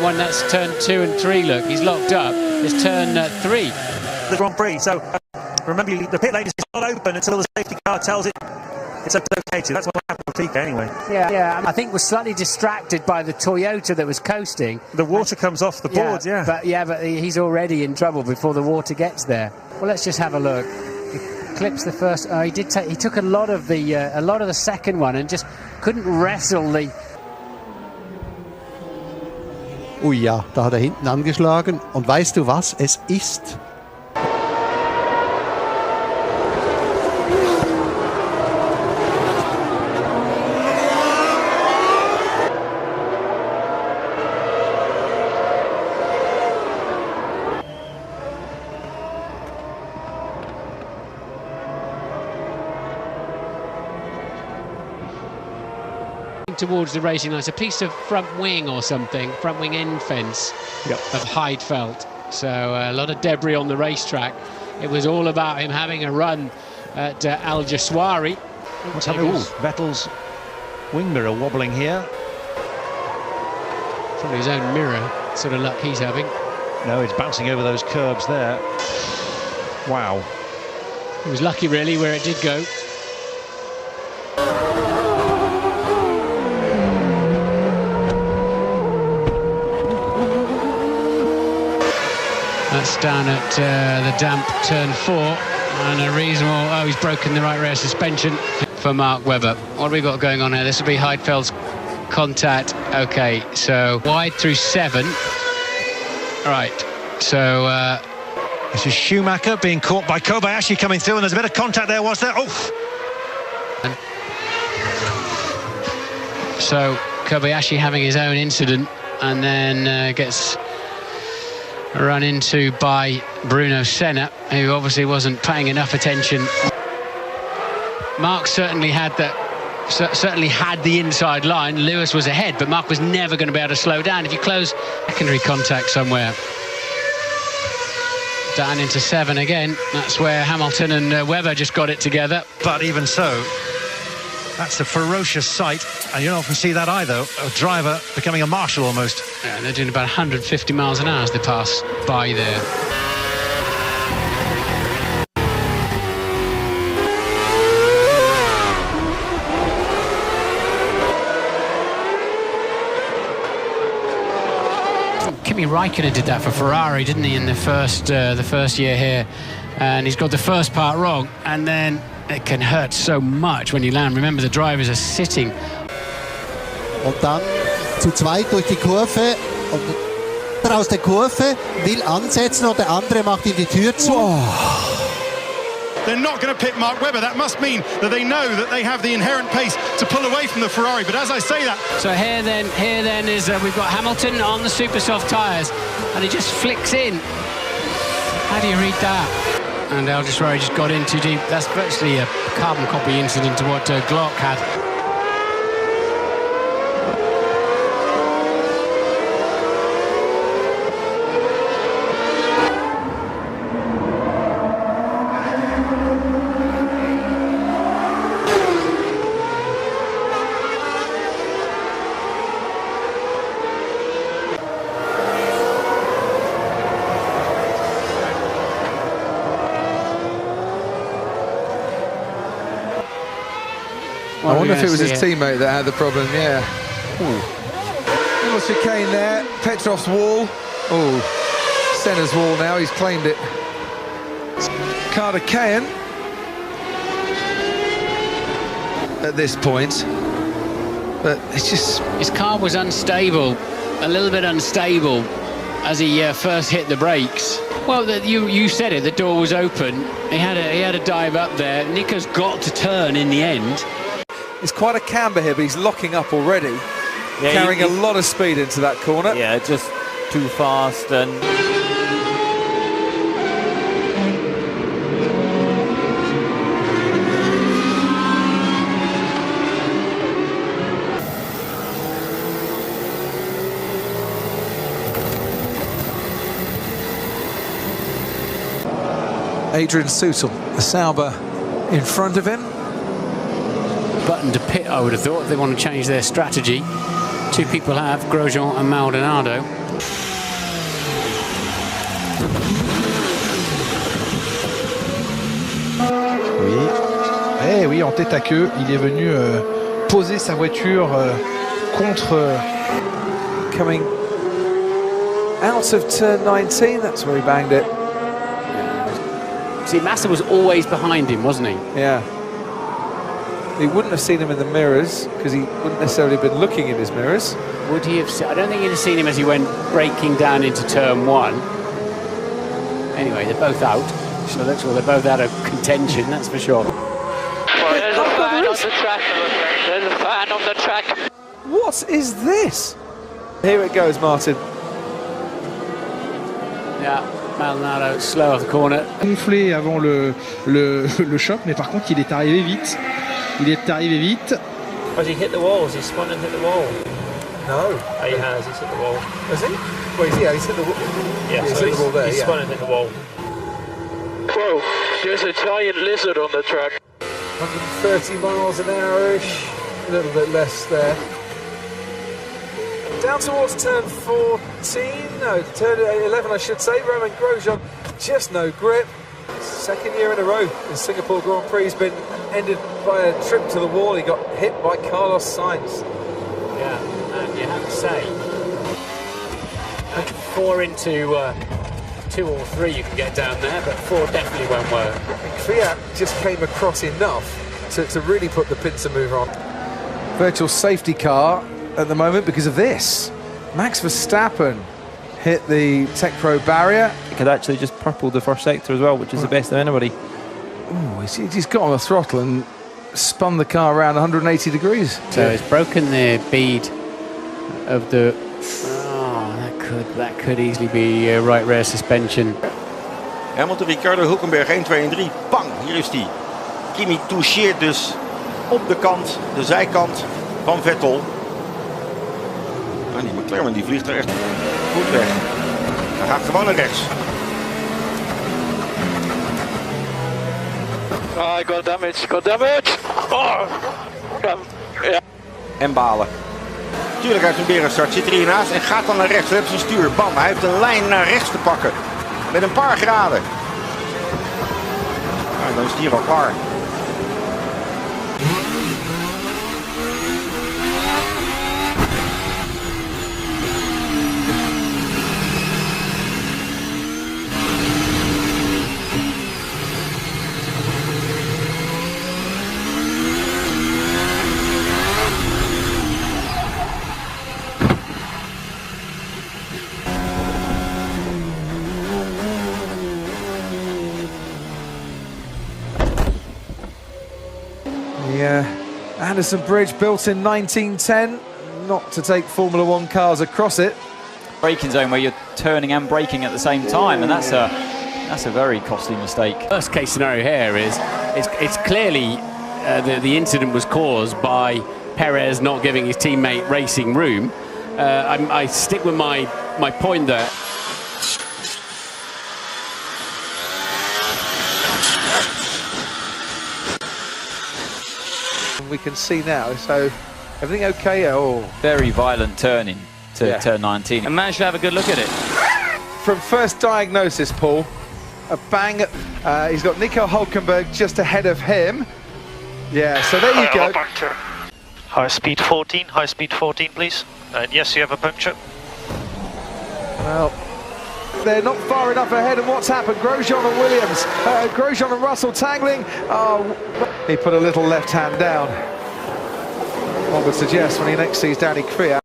different one. That's turn 2 and 3. Look, he's locked up. It's turn 3. The Grand Prix. So remember, the pit lane is not open until the safety car tells it it's okay to. That's what happened with TK anyway. Yeah. I think we're slightly distracted by the Toyota that was coasting. The water comes off the boards, yeah. But he's already in trouble before the water gets there. Well, let's just have a look. He clips the first. He took a lot of the second one and just couldn't wrestle the. Ui ja, da hat hinten angeschlagen. Und weißt du was? Es ist. Towards the racing line, it's a piece of front wing or something, front wing end fence of Heidfeld. So a lot of debris on the racetrack. It was all about him having a run at Al Jaswari. What's happening? Vettel's wing mirror wobbling here. Probably his own mirror, sort of luck he's having. No, it's bouncing over those curbs there. Wow. He was lucky really where it did go. That's down at the damp turn 4 and a reasonable. Oh, he's broken the right rear suspension for Mark Webber. What have we got going on here? This will be Heidfeld's contact. Okay, so wide through 7. Right, so this is Schumacher being caught by Kobayashi coming through, and there's a bit of contact there, was there? Oh! So Kobayashi having his own incident and then gets run into by Bruno Senna, who obviously wasn't paying enough attention. Mark certainly had the inside line. Lewis was ahead, but Mark was never going to be able to slow down. If you close secondary contact somewhere, down into 7 again. That's where Hamilton and Webber just got it together. But even so, that's a ferocious sight, and you don't often see that either. A driver becoming a marshal almost. Yeah, they're doing about 150 miles an hour as they pass by there. Kimi Räikkönen did that for Ferrari, didn't he, in the first year here? And he's got the first part wrong, and then it can hurt so much when you land. Remember, the drivers are sitting. Und dann zu zweit durch die Kurve. Und der aus der Kurve will ansetzen und der andere macht ihm die Tür zu. They're not going to pit Mark Webber. That must mean that they know that they have the inherent pace to pull away from the Ferrari. But as I say that... So here then is we've got Hamilton on the super soft tyres, and he just flicks in. How do you read that? And Al Jaswari just got in too deep. That's virtually a carbon copy incident to what Glock had. I wonder if it was his teammate that had the problem, yeah. Little chicane there, Petrov's wall. Oh, Senna's wall now, he's claimed it. Carter Kayan at this point, but it's just... His car was unstable, a little bit unstable as he first hit the brakes. Well, you said it, the door was open. He had a dive up there. Nico's got to turn in the end. It's quite a camber here, but he's locking up already, carrying a lot of speed into that corner. Yeah, just too fast and... Adrian Sutil, the Sauber in front of him. Button to pit, I would have thought. They want to change their strategy. 2 people have, Grosjean and Maldonado. Oui. Eh oui, en tête à queue, il est venu poser sa voiture contre... Coming out of turn 19, that's where he banged it. See, Massa was always behind him, wasn't he? Yeah. He wouldn't have seen him in the mirrors because he wouldn't necessarily have been looking in his mirrors. Would he have? I don't think he'd have seen him as he went braking down into turn 1. Anyway, they're both out. So that's well, they're both out of contention, that's for sure. Well, there's a fan on the track. There's a fan on the track. What is this? Here it goes, Martin. Yeah, Maldonado slow off the corner. Gonflé avant le choc, mais par contre, il est arrivé vite. Il est arrivé vite. Has he hit the wall? Has he spun and hit the wall? No. Oh, he has. He's hit the wall. Has he? Well, he's hit the wall. Yeah, he's so hit the wall there. He's spun and hit the wall. Whoa, there's a giant lizard on the track. 130 miles an hour-ish. A little bit less there. Down towards turn 14. No, turn 11, I should say. Romain Grosjean, just no grip. Second year in a row in Singapore Grand Prix has been ended by a trip to the wall. He got hit by Carlos Sainz. Yeah, and you have to say, 4 into 2 or 3 you can get down there, but 4 definitely won't work. Fiat just came across enough to really put the pincer mover on. Virtual safety car at the moment because of this. Max Verstappen hit the Tech Pro barrier. He could actually just purple the first sector as well, which is the best of anybody. Oh, he's got on the throttle and spun the car around 180 degrees. So it's broken the bead of the... Oh, that could easily be right rear suspension. Hamilton, Ricciardo, Hulkenberg, 1, 2 en 3. Bang, hier is die. Kimi toucheert dus op de kant, de zijkant van Vettel. En die McLaren die vliegt er echt goed weg. Hij gaat gewoon naar rechts. I got damage. Oh, yeah. En balen. Tuurlijk uit zijn berenstart zit er hiernaast en gaat dan naar rechts. Daar heeft zijn stuur. Bam, hij heeft een lijn naar rechts te pakken. Met een paar graden. Nou, dan is het hier al klaar. Anderson Bridge built in 1910, not to take Formula One cars across it. Braking zone where you're turning and braking at the same time, and that's a very costly mistake. Worst case scenario here is it's clearly the incident was caused by Perez not giving his teammate racing room. I stick with my point there. We can see now, so everything okay? Oh, very violent turning to turn 19. And managed to have a good look at it. From first diagnosis, Paul, a bang. He's got Nico Hulkenberg just ahead of him. Yeah, so there you go. High speed 14, please. Yes, you have a puncture. Well, they're not far enough ahead, and what's happened? Grosjean and Williams, Grosjean and Russell tangling. Oh, he put a little left hand down. One would suggest when he next sees Danny Kvyat.